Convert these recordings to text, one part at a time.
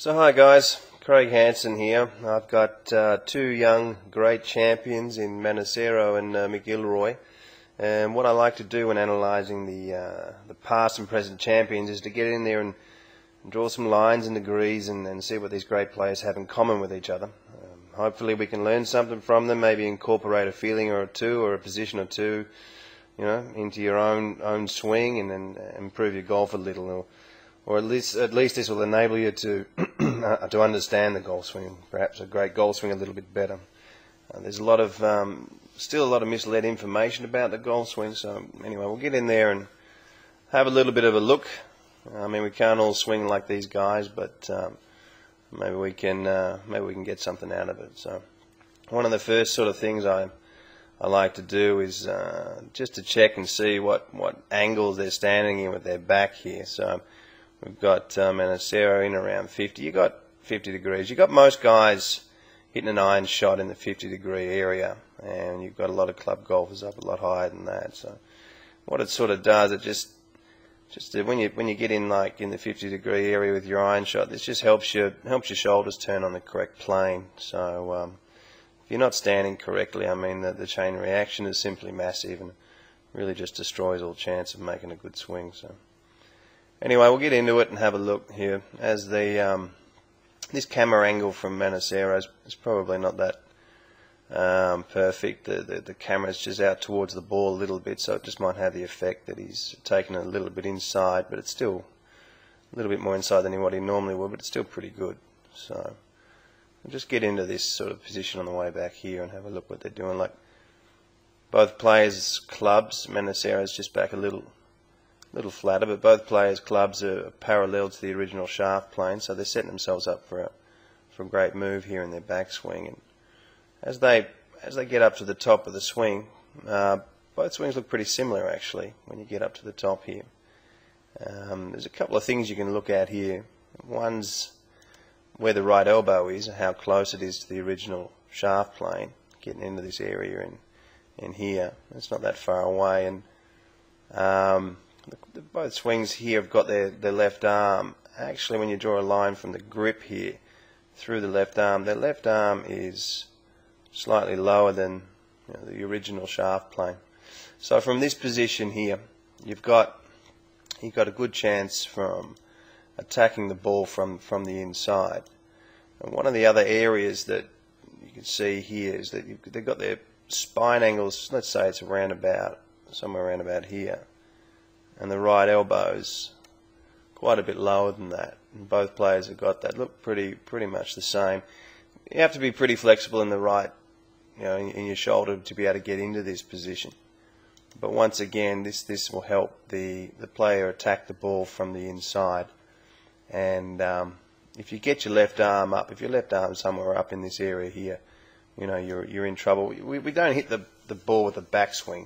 So hi guys, Craig Hanson here. I've got two young great champions in Manassero and McIlroy, and what I like to do when analysing the past and present champions is to get in there and draw some lines and degrees and see what these great players have in common with each other. Hopefully we can learn something from them, maybe incorporate a feeling or two or a position or two, into your own swing, and then improve your golf a little. Or at least this will enable you to to understand the golf swing, perhaps a great golf swing a little bit better. There's a lot of still a lot of misled information about the golf swing. So anyway, we'll get in there and have a little bit of a look. I mean, we can't all swing like these guys, but maybe we can get something out of it. So one of the first sort of things I like to do is just to check and see what angles they're standing in with their back here. So we've got Manassero in around 50. You've got 50 degrees. You've got most guys hitting an iron shot in the 50-degree area, and you've got a lot of club golfers up a lot higher than that. So what it sort of does, it just when you get in like in the 50-degree area with your iron shot, this just helps your shoulders turn on the correct plane. So if you're not standing correctly, I mean the chain reaction is simply massive and really just destroys all chance of making a good swing. So anyway, we'll get into it and have a look here. As this camera angle from Manassero is probably not that perfect. The camera's just out towards the ball a little bit, so it just might have the effect that he's taken a little bit inside, but it's still a little bit more inside than what he normally would, but it's still pretty good. So we'll just get into this sort of position on the way back here and have a look what they're doing. Like both players' clubs, Manassero's just back a little flatter, but both players' clubs are parallel to the original shaft plane, so they're setting themselves up for a great move here in their backswing. And as they get up to the top of the swing, both swings look pretty similar actually when you get up to the top here. There's a couple of things you can look at here. One's where the right elbow is and how close it is to the original shaft plane, getting into this area in here. It's not that far away, and both swings here have got their left arm. Actually, when you draw a line from the grip here through the left arm, their left arm is slightly lower than the original shaft plane. So from this position here, you've got a good chance from attacking the ball from the inside. And one of the other areas that you can see here is that they've got their spine angles. Let's say it's somewhere around about here, and the right elbow's quite a bit lower than that. And both players have got that. Look pretty much the same. You have to be pretty flexible in the right, in your shoulder to be able to get into this position. But once again, this will help the player attack the ball from the inside. And if you get your left arm up, if your left arm's somewhere up in this area here, you're in trouble. We don't hit the ball with a backswing.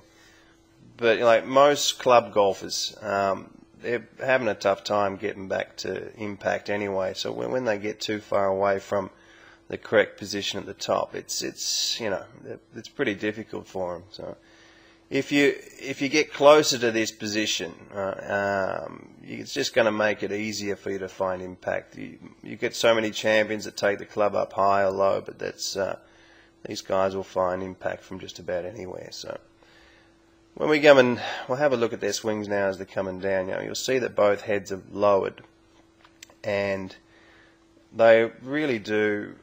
But like most club golfers, they're having a tough time getting back to impact anyway. So when they get too far away from the correct position at the top, it's pretty difficult for them. So if you get closer to this position, it's just going to make it easier for you to find impact. You get so many champions that take the club up high or low, but these guys will find impact from just about anywhere. So when we come and we'll have a look at their swings now as they're coming down, you'll see that both heads have lowered, and they really do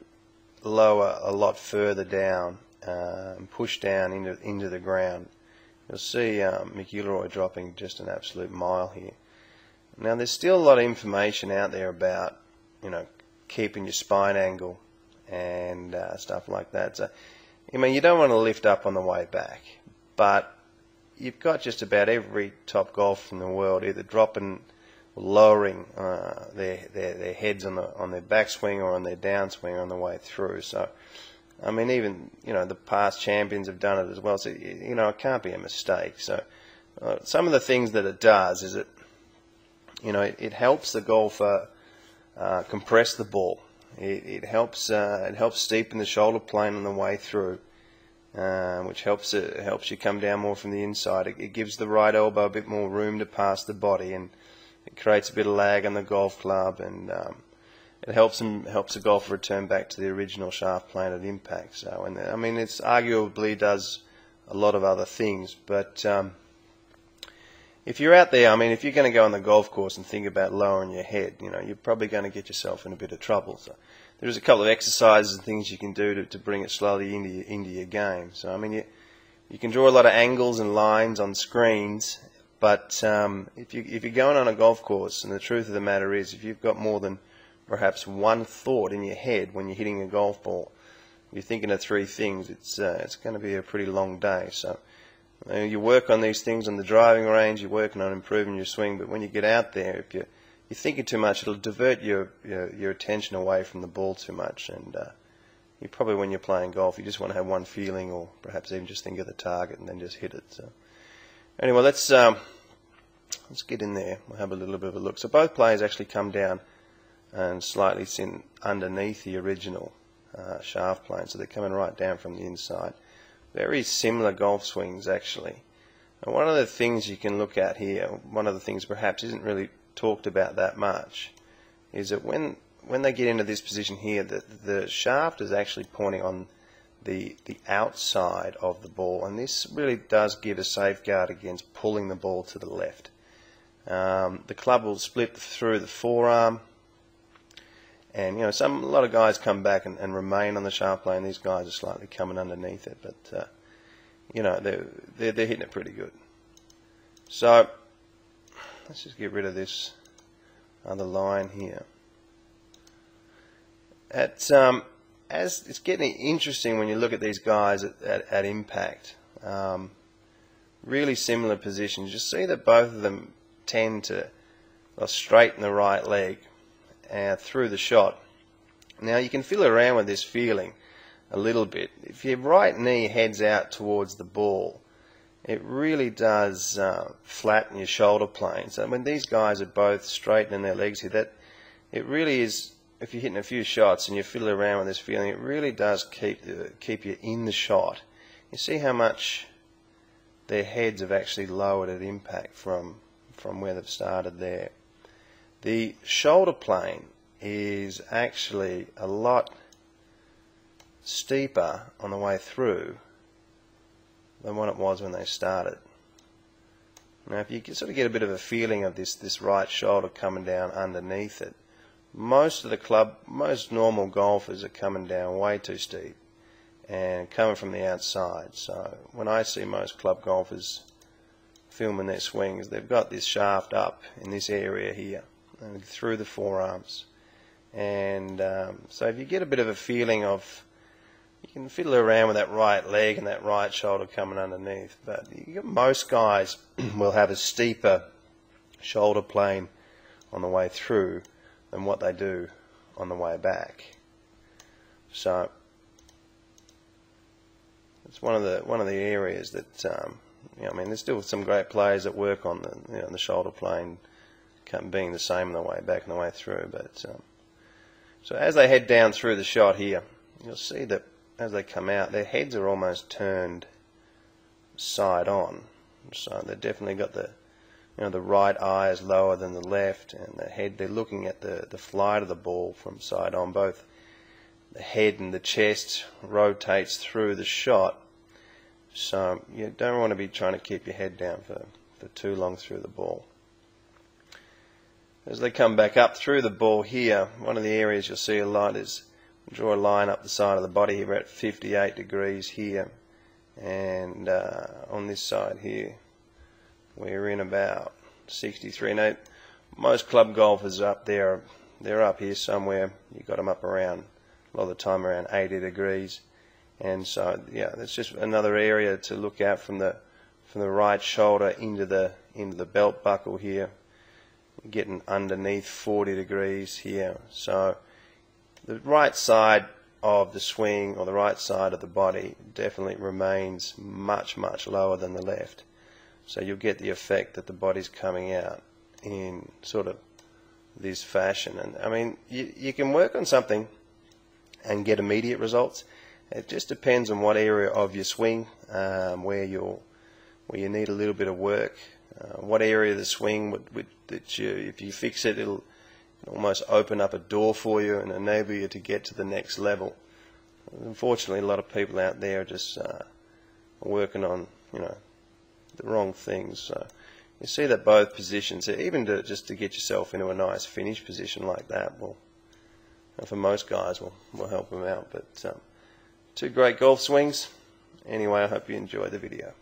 lower a lot further down and push down into the ground. You'll see McIlroy dropping just an absolute mile here. Now there's still a lot of information out there about keeping your spine angle and stuff like that. So I mean, you don't want to lift up on the way back, but you've got just about every top golfer in the world either dropping or lowering their heads on their backswing or on their downswing on the way through. So I mean, even the past champions have done it as well. So it can't be a mistake. So some of the things that it does is it helps the golfer compress the ball. It helps steepen the shoulder plane on the way through, which helps you come down more from the inside. It gives the right elbow a bit more room to pass the body, and it creates a bit of lag on the golf club, and it helps the golfer return back to the original shaft plane at impact. So, and I mean, it's arguably does a lot of other things, but if you're out there, I mean, if you're going to go on the golf course and think about lowering your head, you know, you're probably going to get yourself in a bit of trouble. So there's a couple of exercises and things you can do to bring it slowly into your game. So I mean, you can draw a lot of angles and lines on screens, but if you're going on a golf course, and the truth of the matter is, if you've got more than perhaps one thought in your head when you're hitting a golf ball, you're thinking of three things, it's going to be a pretty long day. So you work on these things on the driving range, you're working on improving your swing, but when you get out there, if you're thinking too much, it'll divert your attention away from the ball too much, and you probably, when you're playing golf, you just want to have one feeling, or perhaps even just think of the target and then just hit it. So anyway, let's get in there. We'll have a little bit of a look. So both players actually come down and slightly sit underneath the original shaft plane, so they're coming right down from the inside. Very similar golf swings, actually. And one of the things you can look at here, one of the things perhaps isn't really talked about that much, is that when they get into this position here, the shaft is actually pointing on the outside of the ball, and this really does give a safeguard against pulling the ball to the left. The club will split through the forearm, and you know, a lot of guys come back and remain on the shaft plane. These guys are slightly coming underneath it, but you know, they're hitting it pretty good. So let's just get rid of this other line here. As it's getting interesting when you look at these guys at impact. Really similar positions. You see that both of them tend to straighten the right leg through the shot. Now you can feel around with this feeling a little bit. If your right knee heads out towards the ball, it really does flatten your shoulder plane. So when these guys are both straightening their legs here, that it really is, if you're hitting a few shots and you fiddle around with this feeling, it really does keep you in the shot. You see how much their heads have actually lowered at impact from where they've started there. The shoulder plane is actually a lot steeper on the way through than what it was when they started. Now if you sort of get a bit of a feeling of this right shoulder coming down underneath it, most normal golfers are coming down way too steep and coming from the outside. So when I see most club golfers filming their swings, they've got this shaft up in this area here and through the forearms. And so if you get a bit of a feeling of, you can fiddle around with that right leg and that right shoulder coming underneath, but most guys will have a steeper shoulder plane on the way through than what they do on the way back. So it's one of the areas that you know, I mean, there's still some great players that work on the shoulder plane being the same on the way back and the way through. But so as they head down through the shot here, you'll see that as they come out, their heads are almost turned side on. So they've definitely got the right eye is lower than the left, and the head, they're looking at the flight of the ball from side on. Both the head and the chest rotates through the shot, so you don't want to be trying to keep your head down for too long through the ball. As they come back up through the ball here, one of the areas you'll see a lot is draw a line up the side of the body here. We're at 58 degrees here, and on this side here we're in about 63. Now most club golfers up there, they're up here somewhere. You've got them up around, a lot of the time around 80 degrees, and so yeah, that's just another area to look at from the right shoulder into the belt buckle here, getting underneath 40 degrees here. So the right side of the swing, or the right side of the body, definitely remains much lower than the left. So you'll get the effect that the body's coming out in sort of this fashion. And I mean, you can work on something and get immediate results. It just depends on what area of your swing where you need a little bit of work. What area of the swing if you fix it, it'll almost open up a door for you and enable you to get to the next level. Unfortunately, a lot of people out there are just working on, the wrong things. So you see that both positions, even just to get yourself into a nice finish position like that, will, for most guys, will help them out. But two great golf swings. Anyway, I hope you enjoyed the video.